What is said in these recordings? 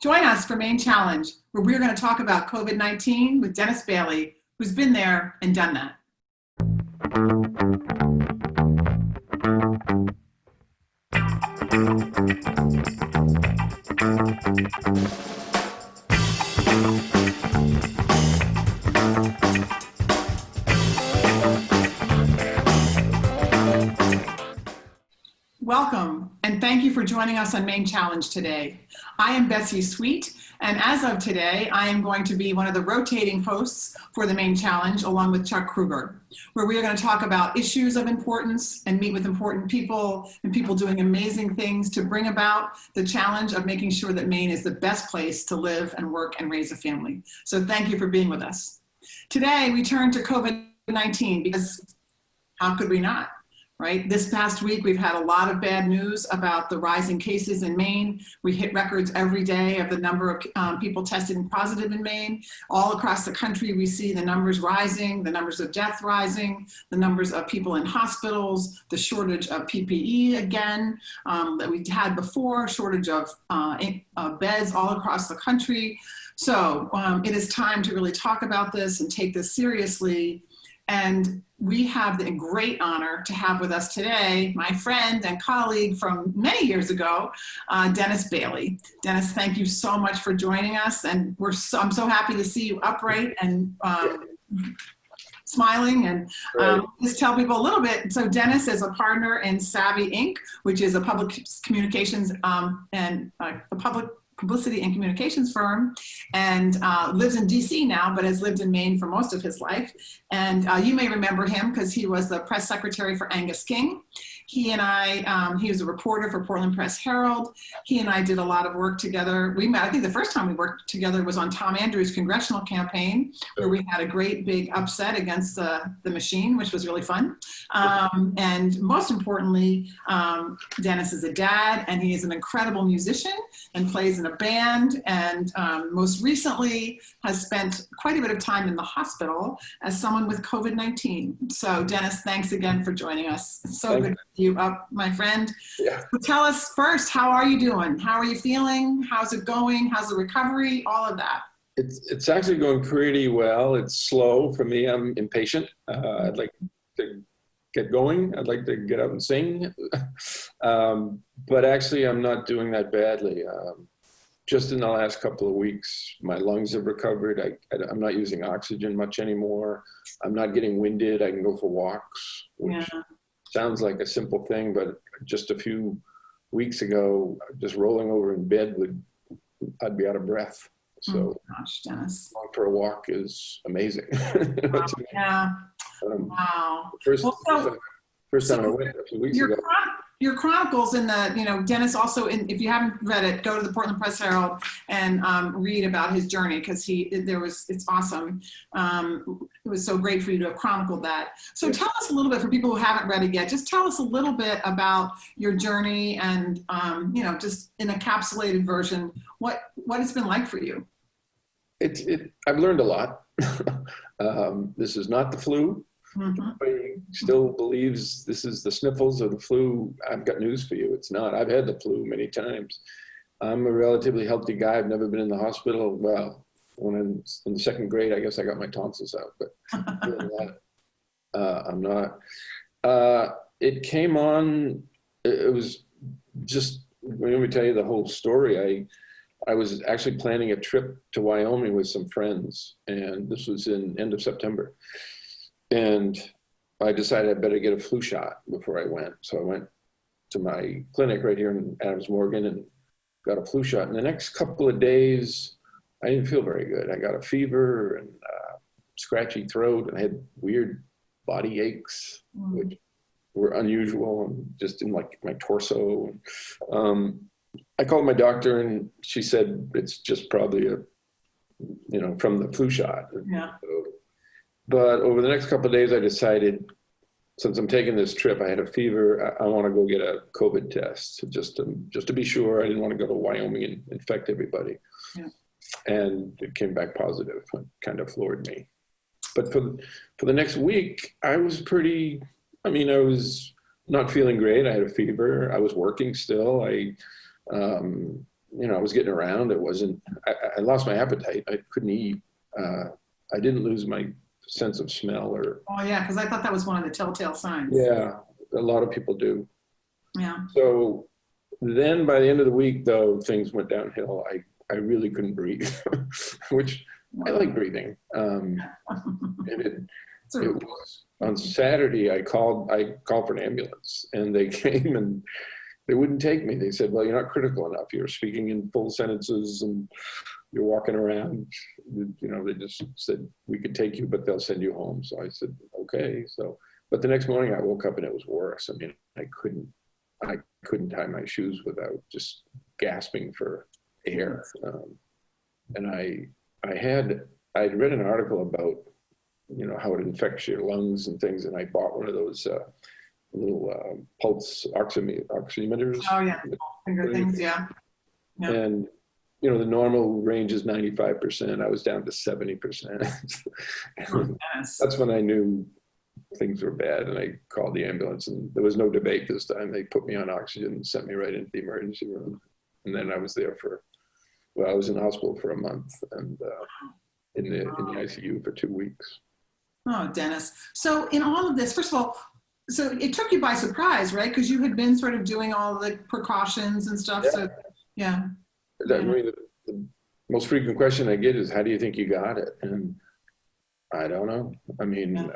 Join us for Maine Challenge, where we're going to talk about COVID-19 with Dennis Bailey, who's been there and done that. Welcome, and thank you for joining us on Maine Challenge today. I am Betsy Sweet, and as of today, I am going to be one of the rotating hosts for the Maine Challenge, along with Chuck Kruger, where we are going to talk about issues of importance and meet with important people and people doing amazing things to bring about the challenge of making sure that Maine is the best place to live and work and raise a family. So thank you for being with us. Today, we turn to COVID-19 because how could we not? Right? This past week, we've had a lot of bad news about the rising cases in Maine. We hit records every day of the number of people tested positive in Maine. All across the country, we see the numbers rising, the numbers of death rising, the numbers of people in hospitals, the shortage of PPE again that we had before, shortage of beds all across the country. So it is time to really talk about this and take this seriously. And we have the great honor to have with us today my friend and colleague from many years ago, Dennis Bailey. Dennis, thank you so much for joining us, and I'm so happy to see you upright and smiling. And just tell people a little bit. So Dennis is a partner in Savvy Inc., which is a public communications and a publicity and communications firm, and lives in DC now, but has lived in Maine for most of his life. And you may remember him because he was the press secretary for Angus King. He and I, he was a reporter for Portland Press Herald. He and I did a lot of work together. We met, I think the first time we worked together was on Tom Andrews' congressional campaign, where we had a great big upset against the machine, which was really fun. And most importantly, Dennis is a dad, and he is an incredible musician and plays in a band, and most recently has spent quite a bit of time in the hospital as someone with COVID-19. So Dennis, thanks again for joining us. It's so good to see you up, my friend. Yeah. So tell us first, how are you doing? How are you feeling? How's it going? How's the recovery? All of that. It's actually going pretty well. It's slow for me. I'm impatient. I'd like to get going. I'd like to get up and sing. But actually, I'm not doing that badly. Just in the last couple of weeks, my lungs have recovered. I'm not using oxygen much anymore. I'm not getting winded. I can go for walks, which sounds like a simple thing, but just a few weeks ago, just rolling over in bed, I'd be out of breath. So gosh, Dennis. Going for a walk is amazing. Wow. Yeah. Wow. First time I went a few weeks ago. Your chronicles in the, Dennis also, if you haven't read it, go to the Portland Press Herald and read about his journey, because it's awesome. It was so great for you to have chronicled that. So tell us a little bit, for people who haven't read it yet, just tell us a little bit about your journey and, just in a encapsulated version, what it's been like for you. I've learned a lot. This is not the flu. Everybody still believes this is the sniffles or the flu. I've got news for you. It's not. I've had the flu many times. I'm a relatively healthy guy. I've never been in the hospital. Well, when in the second grade, I guess I got my tonsils out, but I'm not. It came on, it was just, let me tell you the whole story. I was actually planning a trip to Wyoming with some friends, and this was in end of September. And I decided I better get a flu shot before I went. So I went to my clinic right here in Adams Morgan and got a flu shot. And the next couple of days, I didn't feel very good. I got a fever and scratchy throat, and I had weird body aches, which were unusual, and just in like my torso. I called my doctor, and she said it's just probably from the flu shot. Yeah. But over the next couple of days, I decided, since I'm taking this trip, I had a fever, I want to go get a COVID test, just to be sure. I didn't want to go to Wyoming and infect everybody. Yeah. And it came back positive. It kind of floored me. But for the next week, I was I was not feeling great. I had a fever. I was working still. I was getting around. It wasn't, I lost my appetite. I couldn't eat. I didn't lose my sense of smell or, Oh yeah, because I thought that was one of the telltale signs. yeah, a lot of people do. Yeah. So then by the end of the week, though, things went downhill. I really couldn't breathe, which I like breathing. And it was on Saturday, I called for an ambulance, and they came and they wouldn't take me. They said, well, you're not critical enough. You're speaking in full sentences and you're walking around. They just said, we could take you, but they'll send you home. So I said, okay. But the next morning I woke up and it was worse. I mean, I couldn't tie my shoes without just gasping for air. And I'd read an article about, how it infects your lungs and things. And I bought one of those little pulse oximeters. Oh yeah, finger things, yeah. Yeah. And the normal range is 95%. I was down to 70%. Yes. That's when I knew things were bad, and I called the ambulance, and there was no debate this time. They put me on oxygen and sent me right into the emergency room. And then I was there I was in the hospital for a month, and in the ICU for 2 weeks. Oh, Dennis. So in all of this, first of all, so it took you by surprise, right? Because you had been sort of doing all the precautions and stuff. Yeah. So, yeah. I mean, the most frequent question I get is, how do you think you got it? And I don't know. I mean,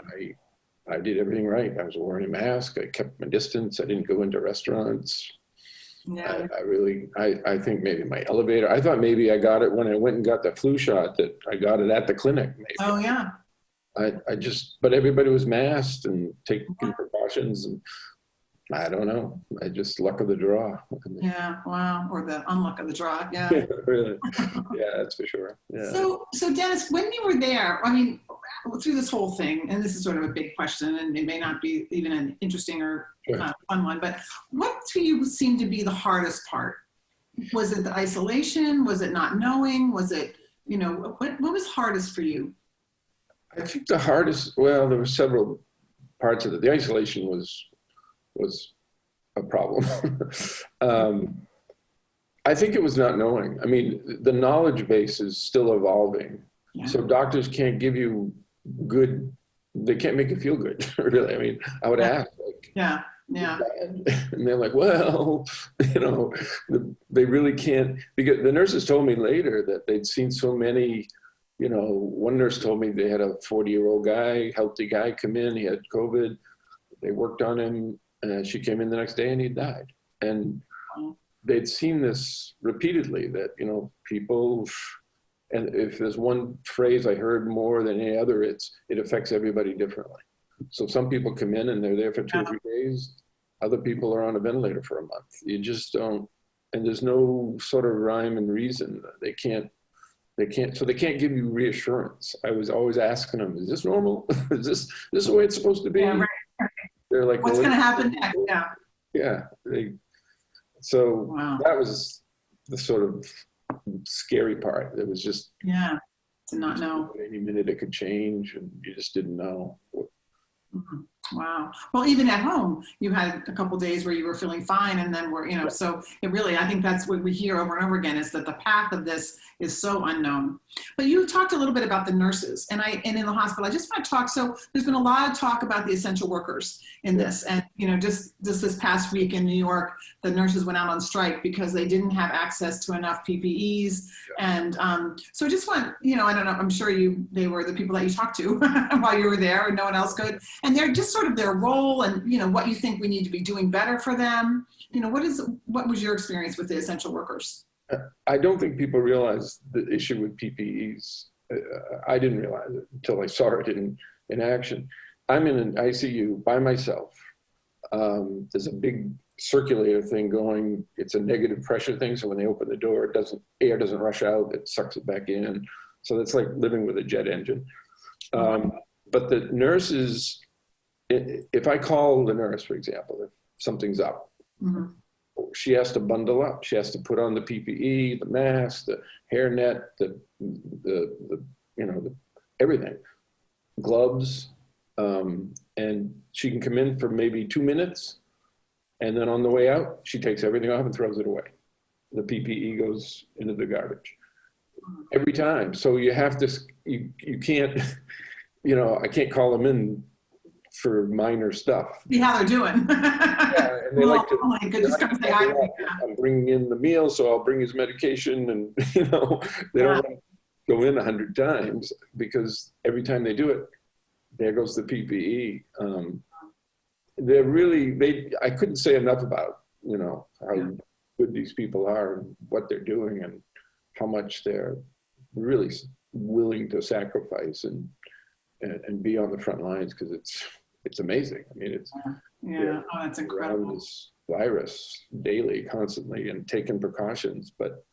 I did everything right. I was wearing a mask. I kept my distance. I didn't go into restaurants. Yeah. I think maybe my elevator, I thought maybe I got it when I went and got the flu shot, that I got it at the clinic. Maybe. Oh, yeah. But everybody was masked and taking precautions, and I don't know. I just luck of the draw. Yeah. Wow. Or the unluck of the draw. Yeah. Yeah, really. Yeah, that's for sure. Yeah. So Dennis, when you were there, I mean, through this whole thing, and this is sort of a big question, and it may not be even an interesting or fun one, but what to you seemed to be the hardest part? Was it the isolation? Was it not knowing? Was it, what was hardest for you? I think the hardest, well, there were several parts of it. The isolation was a problem. I think it was not knowing. I mean, the knowledge base is still evolving. Yeah. So doctors can't give you they can't make you feel good, really. I mean, I would ask, like, yeah. And they're like, well, they really can't, because the nurses told me later that they'd seen so many, one nurse told me they had a 40-year-old guy, healthy guy, come in, he had COVID. They worked on him, and she came in the next day and he died. And they'd seen this repeatedly, that, people, and if there's one phrase I heard more than any other, it affects everybody differently. So some people come in and they're there for 2 or 3 days. Other people are on a ventilator for a month. You just don't, and there's no sort of rhyme and reason. They can't, so they can't give you reassurance. I was always asking them, is this normal? is this the way it's supposed to be? Yeah, right. They're like, what's going to happen next? Yeah. Yeah. That was the sort of scary part. It was just, to not know. Any minute it could change, and you just didn't know. Mm-hmm. Wow. Well, even at home, you had a couple days where you were feeling fine, and then so it really, I think that's what we hear over and over again, is that the path of this is so unknown. But you talked a little bit about the nurses and in the hospital. I just want to talk. So there's been a lot of talk about the essential workers in this. And, just this past week in New York, the nurses went out on strike because they didn't have access to enough PPEs. And so I just want, I don't know, I'm sure they were the people that you talked to while you were there, and no one else could. And they're just sort of their role, and, what you think we need to be doing better for them. What was your experience with the essential workers? I don't think people realize the issue with PPEs. I didn't realize it until I saw it in action. I'm in an ICU by myself. There's a big circulator thing going. It's a negative pressure thing. So when they open the door, air doesn't rush out. It sucks it back in. So it's like living with a jet engine. But the nurses, if I call the nurse, for example, if something's up, she has to bundle up. She has to put on the PPE, the mask, the hairnet, the everything, gloves, and she can come in for maybe 2 minutes, and then on the way out, she takes everything off and throws it away. the PPE goes into the garbage every time. So you have to, you can't, I can't call them in for minor stuff. See how they're doing. Yeah, and they like to, just come say hi. I'm bringing in the meal, so I'll bring his medication, and they don't want to go in 100 times, because every time they do it, there goes the PPE. They're really, I couldn't say enough about, how good these people are and what they're doing and how much they're really willing to sacrifice and be on the front lines, because it's amazing. I mean, that's incredible. Around this virus daily, constantly, and taking precautions, but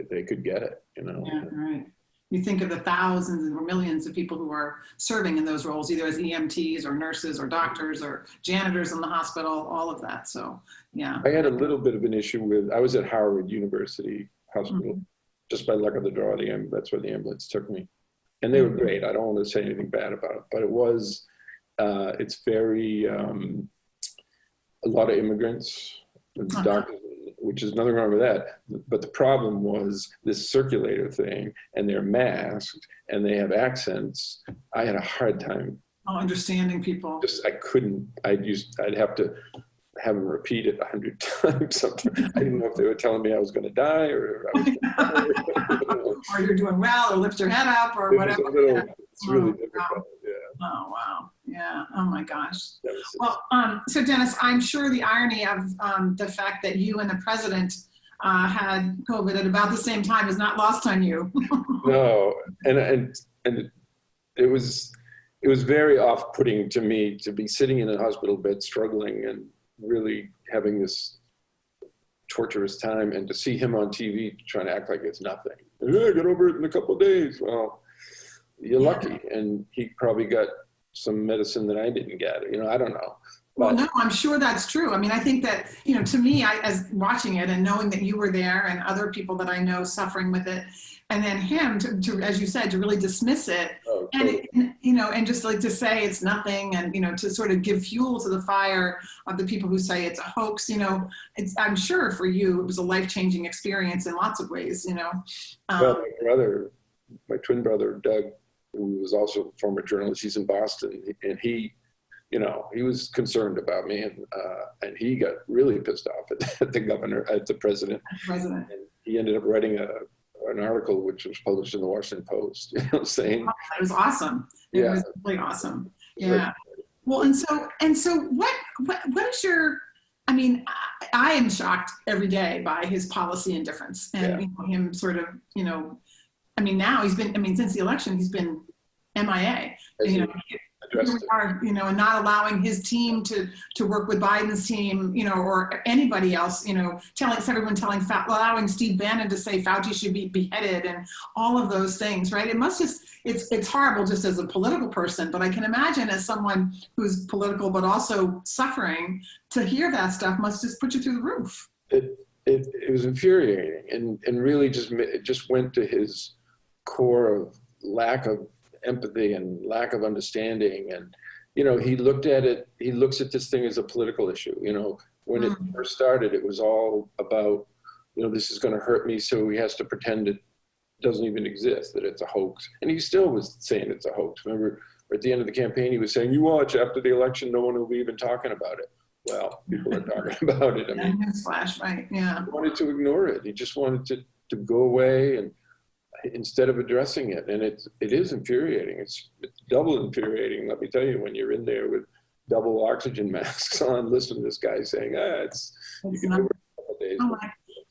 they could get it, Yeah, right. You think of the thousands or millions of people who are serving in those roles, either as EMTs or nurses or doctors or janitors in the hospital, all of that. So, yeah. I had a little bit of an issue with, I was at Howard University Hospital, just by luck of the draw, that's where the ambulance took me. And they were great. I don't want to say anything bad about it, but it was, it's very, a lot of immigrants, doctors, which is nothing wrong with that. But the problem was this circulator thing, and they're masked and they have accents. I had a hard time understanding people. I'd have to have them repeat it 100 times. Sometimes I didn't know if they were telling me I was going to die or or you're doing well, or lift your head up, or whatever. It's really difficult. Yeah. Oh, wow. Yeah. Oh, my gosh. Well, so Dennis, I'm sure the irony of the fact that you and the president had COVID at about the same time is not lost on you. No, and it was very off-putting to me to be sitting in a hospital bed struggling and really having this torturous time, and to see him on TV trying to act like it's nothing. Yeah, get over it in a couple of days. Well, you're lucky, and he probably got some medicine that I didn't get. I don't know. Well, no, I'm sure that's true. I mean, I think that, to me, as watching it and knowing that you were there and other people that I know suffering with it, and then him to as you said, to really dismiss it, and just like to say it's nothing, and to sort of give fuel to the fire of the people who say it's a hoax. I'm sure for you it was a life-changing experience in lots of ways. Well, my twin brother Doug, who was also a former journalist, he's in Boston, and he was concerned about me, and he got really pissed off at the governor, at the president. And he ended up writing an article which was published in the Washington Post, saying it was awesome. It was really awesome. Yeah. Well, and so what is your? I mean, I am shocked every day by his policy indifference, and him sort of, I mean, now he's been. I mean, since the election, he's been MIA. Here we are, and not allowing his team to work with Biden's team, or anybody else, allowing Steve Bannon to say Fauci should be beheaded, and all of those things, right? It must it's horrible just as a political person, but I can imagine as someone who's political but also suffering, to hear that stuff must just put you through the roof. It was infuriating, and really just went to his core of lack of empathy and lack of understanding. And he looks at this thing as a political issue. When it first started, it was all about this is going to hurt me, so he has to pretend it doesn't even exist, that it's a hoax. And he still was saying it's a hoax. Remember, at the end of the campaign, he was saying, you watch, after the election, no one will be even talking about it. Well, people are talking about it. I mean, newsflash, right? Yeah. He wanted to ignore it. He just wanted to go away, and instead of addressing it. And it is infuriating. It's double infuriating, let me tell you, when you're in there with double oxygen masks on, listen to this guy saying, you can over a couple days. Oh,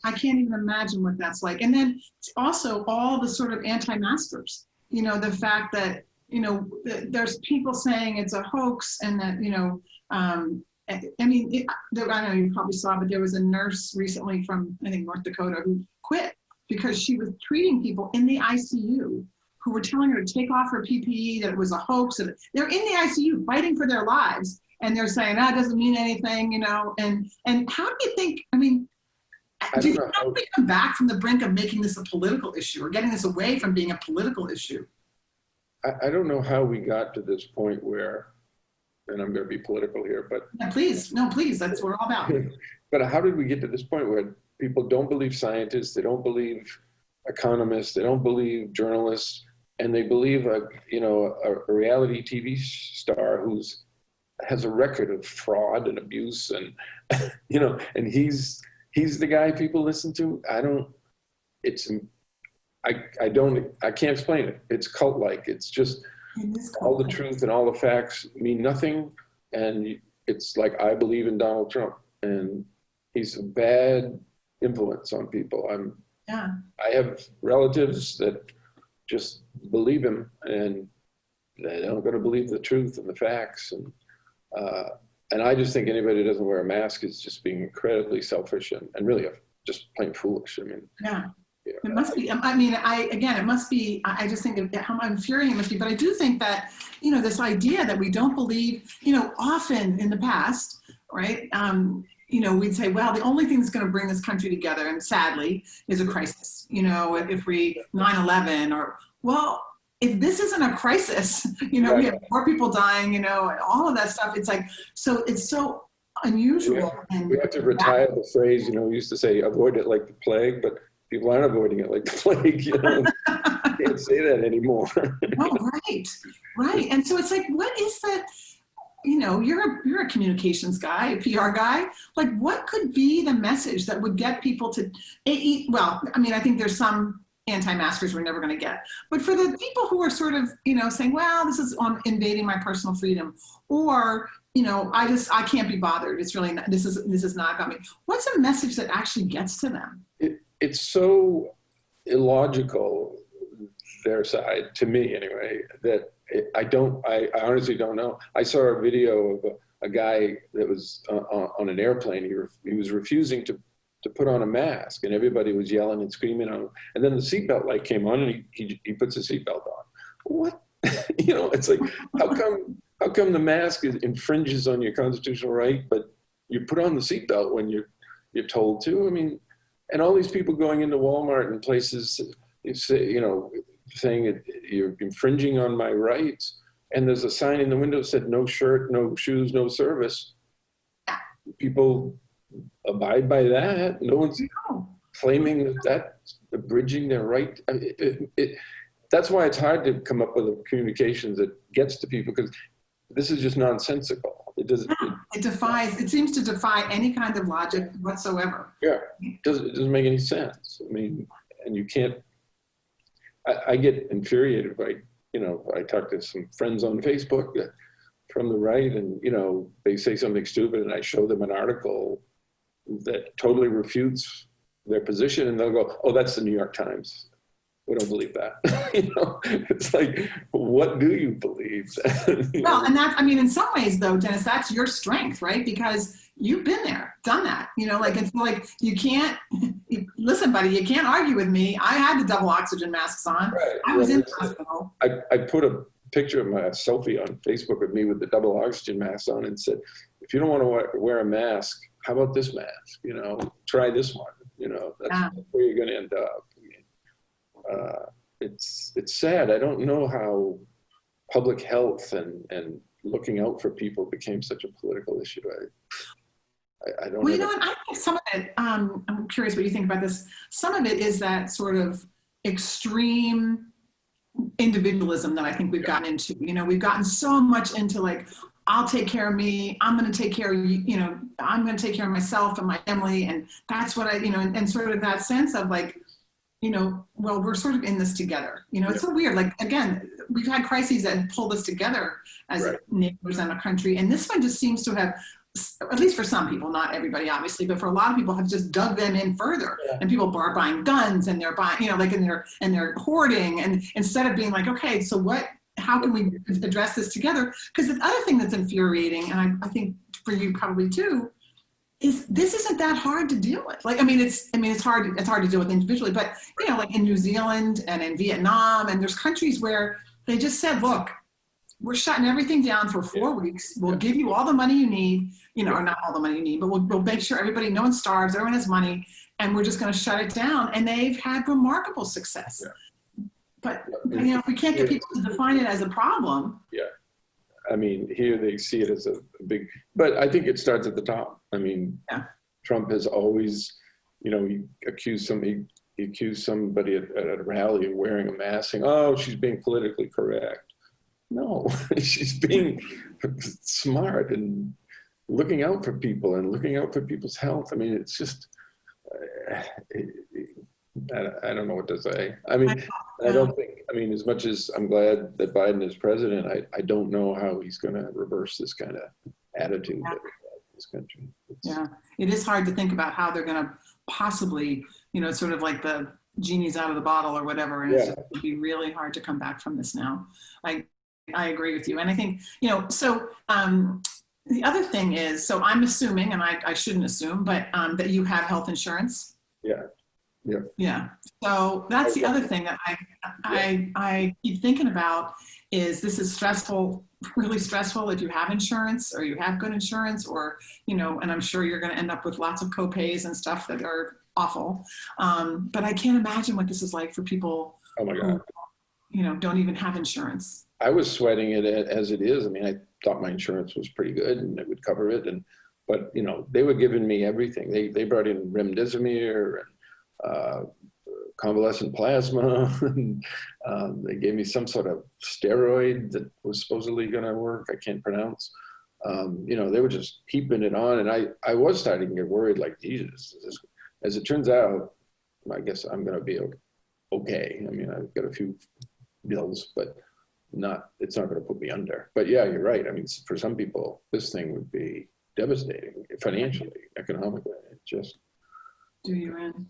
I can't even imagine what that's like. And then also all the sort of anti-maskers, the fact that, there's people saying it's a hoax, and that, I mean, I know you probably saw, but there was a nurse recently from, I think, North Dakota, who quit because she was treating people in the ICU who were telling her to take off her PPE, that it was a hoax. And they're in the ICU fighting for their lives, and they're saying, it doesn't mean anything, and how do you think, I mean, do you think we come back from the brink of making this a political issue, or getting this away from being a political issue? I don't know how we got to this point where, and I'm going to be political here, but yeah, please, that's what we're all about. But how did we get to this point where people don't believe scientists, they don't believe economists, they don't believe journalists, and they believe a reality TV star has a record of fraud and abuse, and and he's the guy people listen to. I can't explain it. It's cult-like. It's just all the truth and all the facts mean nothing, and it's like, I believe in Donald Trump, and he's a bad influence on people. I have relatives that just believe him, and they don't going to believe the truth and the facts, and I just think anybody who doesn't wear a mask is just being incredibly selfish and really just plain foolish. I mean, it must be. I mean, it must be. I just think how infuriating it must be. But I do think that this idea that we don't believe. Often in the past, right? We'd say, well, the only thing that's going to bring this country together, and sadly, is a crisis. If we 9/11 or if this isn't a crisis, we have more people dying, and all of that stuff. It's like, so it's so unusual. We have to retire the phrase, we used to say, avoid it like the plague, but people aren't avoiding it like the plague, Can't say that anymore. Oh, right. And so it's like, what is that? You're a communications guy, a PR guy. Like, what could be the message that would get people to eat? Well, I mean, I think there's some anti-maskers we're never going to get. But for the people who are sort of, saying, well, this is invading my personal freedom, or, I can't be bothered. It's really not, this is not about me. What's a message that actually gets to them? It's so illogical, their side, to me anyway, that I honestly don't know. I saw a video of a guy that was on an airplane. He was refusing to put on a mask, and everybody was yelling and screaming on him. And then the seatbelt light came on, and he puts a seatbelt on. What? It's like, how come the mask infringes on your constitutional right, but you put on the seatbelt when you're told to? I mean, and all these people going into Walmart and places, saying you're infringing on my rights, and there's a sign in the window that said no shirt, no shoes, no service. People abide by that. No one's claiming that that's abridging their right. That's why it's hard to come up with a communications that gets to people, because this is just nonsensical. It seems to defy any kind of logic whatsoever. Yeah, it doesn't make any sense. I mean, and you can't. I get infuriated by, I talk to some friends on Facebook from the right, and, they say something stupid, and I show them an article that totally refutes their position, and they'll go, oh, that's the New York Times. We don't believe that. It's like, what do you believe? Well, and that's, I mean, in some ways though, Dennis, that's your strength, right? Because you've been there, done that, it's like, you can't, listen, buddy, you can't argue with me. I had the double oxygen masks on. Right. I was in the hospital. I put a picture of my selfie on Facebook with me with the double oxygen mask on, and said, if you don't want to wear a mask, how about this mask? Try this one. That's where you're going to end up. It's sad. I don't know how public health and looking out for people became such a political issue. I don't know. I think some of it, I'm curious what you think about this. Some of it is that sort of extreme individualism that I think we've gotten into. We've gotten so much into like, I'll take care of me. I'm going to take care of you. I'm going to take care of myself and my family. And that's what and sort of that sense of like, well, we're sort of in this together. It's so weird. Like, again, we've had crises that pulled us together as neighbors and a country. And this one just seems to have, at least for some people, not everybody, obviously, but for a lot of people, have just dug them in further. Yeah. And people are buying guns, and they're buying, and they're hoarding. And instead of being like, okay, so how can we address this together? Because the other thing that's infuriating, and I think for you probably too, is this isn't that hard to deal with. Like, it's hard to deal with individually, but like in New Zealand and in Vietnam, and there's countries where they just said, look, we're shutting everything down for 4 weeks. We'll give you all the money you need, or not all the money you need, but we'll make sure no one starves, everyone has money, and we're just going to shut it down. And they've had remarkable success. Yeah. But if we can't get people to define it as a problem. Yeah. I mean, here they see it as a big, but I think it starts at the top. I mean, Trump has always he accused somebody at a rally of wearing a mask, saying, "Oh, she's being politically correct." No, she's being smart and looking out for people and looking out for people's health. I mean, it's just, I don't know what to say. I mean, I don't think, I mean, as much as I'm glad that Biden is president, I don't know how he's going to reverse this kind of attitude that we have in this country. Yeah, it is hard to think about how they're going to possibly, sort of like the genie's out of the bottle or whatever. And it's just going to be really hard to come back from this now. I agree with you. And I think, so the other thing is, so I'm assuming, and I shouldn't assume, but that you have health insurance. Yeah. Yeah. Yeah. So that's the other thing that I keep thinking about is this is stressful, really stressful if you have insurance or you have good insurance or, and I'm sure you're going to end up with lots of co-pays and stuff that are awful. But I can't imagine what this is like for people Oh my God. who, don't even have insurance. I was sweating it as it is. I mean, I thought my insurance was pretty good and it would cover it. But they were giving me everything. They brought in remdesivir and convalescent plasma. And, they gave me some sort of steroid that was supposedly going to work. I can't pronounce. They were just heaping it on. And I was starting to get worried, like, Jesus, as it turns out, I guess I'm going to be okay. I mean, I've got a few bills, but it's not going to put me under. But yeah, you're right. I mean, for some people, this thing would be devastating financially, economically. It just do you in?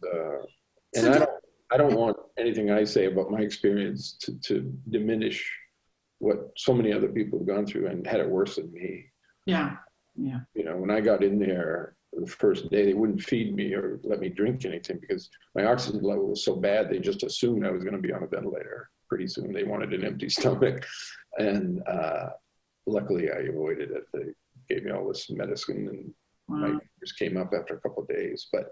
And I don't want anything I say about my experience to diminish what so many other people have gone through and had it worse than me. Yeah. Yeah. When I got in there the first day, they wouldn't feed me or let me drink anything because my oxygen level was so bad. They just assumed I was going to be on a ventilator pretty soon. They wanted an empty stomach. And luckily I avoided it. They gave me all this medicine and my fingers came up after a couple of days. But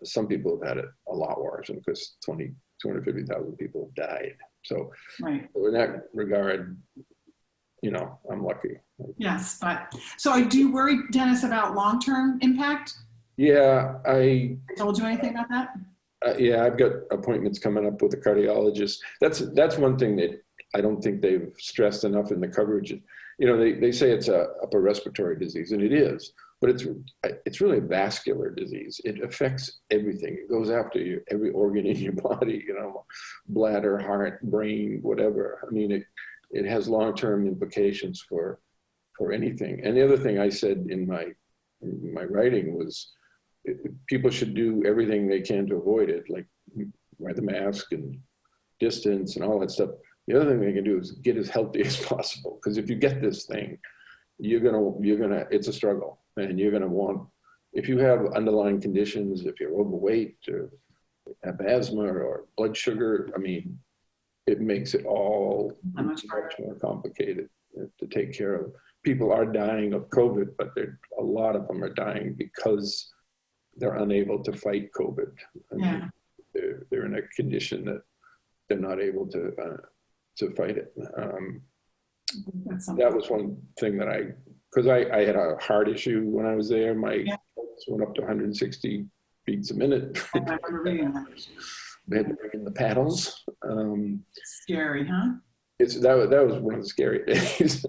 some people have had it a lot worse because 250,000 people have died. So in that regard, I'm lucky. Yes, so do you worry, Dennis, about long-term impact? Yeah, I told you anything about that? Yeah, I've got appointments coming up with a cardiologist. That's one thing that I don't think they've stressed enough in the coverage. They say it's a upper respiratory disease, and it is, but it's really a vascular disease. It affects everything. It goes after every organ in your body, bladder, heart, brain, whatever. I mean, it has long-term implications for anything. And the other thing I said in my writing was people should do everything they can to avoid it, like wear the mask and distance and all that stuff. The other thing they can do is get as healthy as possible. Because if you get this thing, it's a struggle. And you're gonna want, if you have underlying conditions, if you're overweight or have asthma or blood sugar, I mean, it makes it all much more complicated to take care of. People are dying of COVID, but a lot of them are dying because they're unable to fight COVID. I mean, they're in a condition that they're not able to fight it. That was one thing that because I had a heart issue when I was there. My pulse went up to 160 beats a minute. I remember reading that. They had to bring in the paddles. Scary, huh? That was one of the scary days.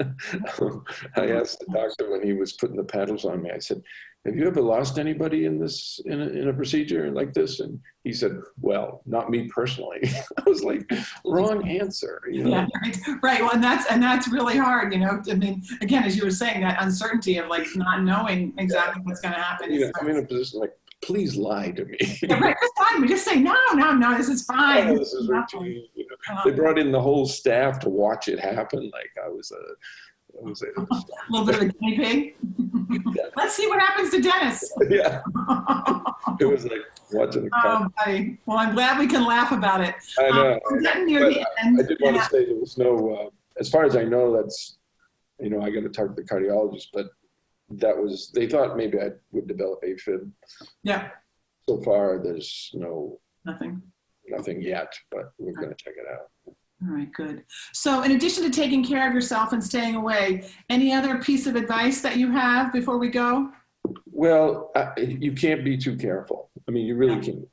I asked the doctor when he was putting the paddles on me, I said, have you ever lost anybody in a procedure like this? And he said, well, not me personally. I was like, wrong answer. Yeah, right. Well, and that's really hard, I mean, again, as you were saying, that uncertainty of like not knowing exactly what's going to happen. I'm in a position like, please lie to me. Yeah, right, just lie to me. Just say, no, this is fine. Oh, this is routine. They brought in the whole staff to watch it happen. Like I was a little bit of a guinea pig. Yeah. Let's see what happens to Dennis. Yeah. It was like watching a car. Buddy. Well, I'm glad we can laugh about it. I know. I did want to say there was no, as far as I know, that's, I got to talk to the cardiologist, but they thought maybe I would develop AFib. Yeah. So far, there's nothing yet, but we're going to check it out. All right, good. So in addition to taking care of yourself and staying away, any other piece of advice that you have before we go? Well, you can't be too careful. I mean, you really can.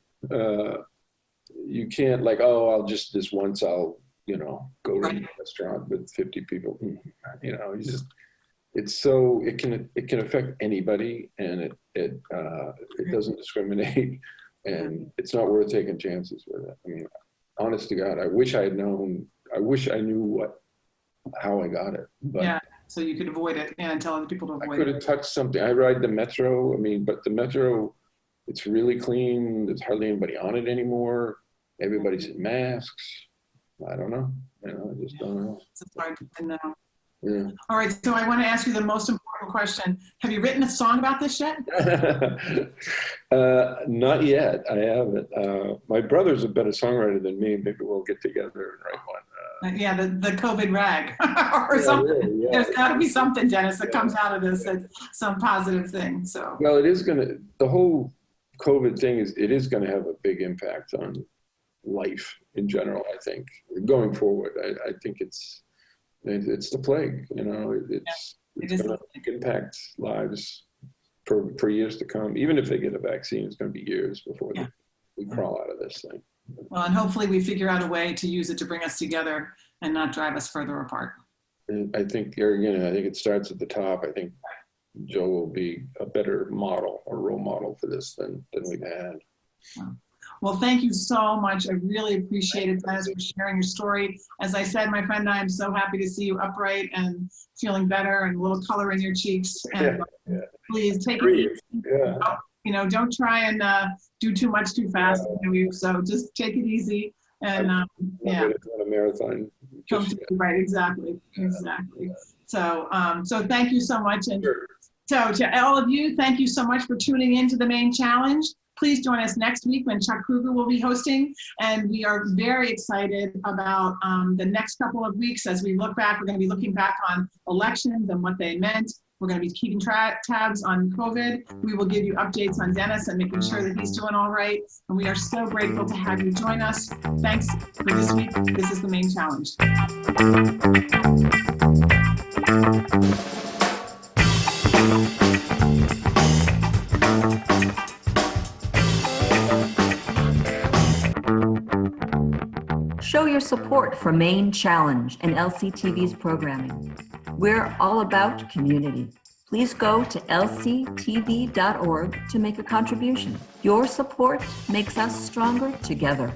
You can't like, oh, I'll just this once I'll go to a restaurant with 50 people. You just it can affect anybody, and it doesn't discriminate, and it's not worth taking chances with it. I mean, honest to God, I wish I had known. I wish I knew how I got it. But so you could avoid it and tell other people to avoid it. I could have touched something. I ride the metro. I mean, but the metro, it's really clean. There's hardly anybody on it anymore. Everybody's in masks. I don't know. I just don't know. It's hard to know. Yeah. All right, so I want to ask you the most important question. Have you written a song about this yet? Not yet. I haven't. My brother's a better songwriter than me. Maybe we'll get together and write one. Yeah, the COVID rag or something. Really, yeah. There's got to be something, Dennis, that comes out of this. That's some positive thing. So. Well, the whole COVID thing is going to have a big impact on life in general. I think going forward, I think it's the plague. It's going to impact lives for years to come. Even if they get a vaccine, it's going to be years before we crawl out of this thing. Well, and hopefully we figure out a way to use it to bring us together and not drive us further apart. And I think it starts at the top. I think Joe will be a better model or role model for this than we've had. Well, thank you so much. I really appreciate it, Dennis, for sharing your story. As I said, my friend, I'm so happy to see you upright and feeling better and a little color in your cheeks. And please take it easy. Yeah. Don't try and do too much too fast. So just take it easy. And it's not a marathon. Right, exactly. So, so thank you so much. And so to all of you, thank you so much for tuning in to the Maine Challenge. Please join us next week when Chuck Kruger will be hosting. And we are very excited about the next couple of weeks as we look back. We're going to be looking back on elections and what they meant. We're going to be keeping tabs on COVID. We will give you updates on Dennis and making sure that he's doing all right. And we are so grateful to have you join us. Thanks for this week. This is the Maine Challenge. Show your support for Maine Challenge and LCTV's programming. We're all about community. Please go to lctv.org to make a contribution. Your support makes us stronger together.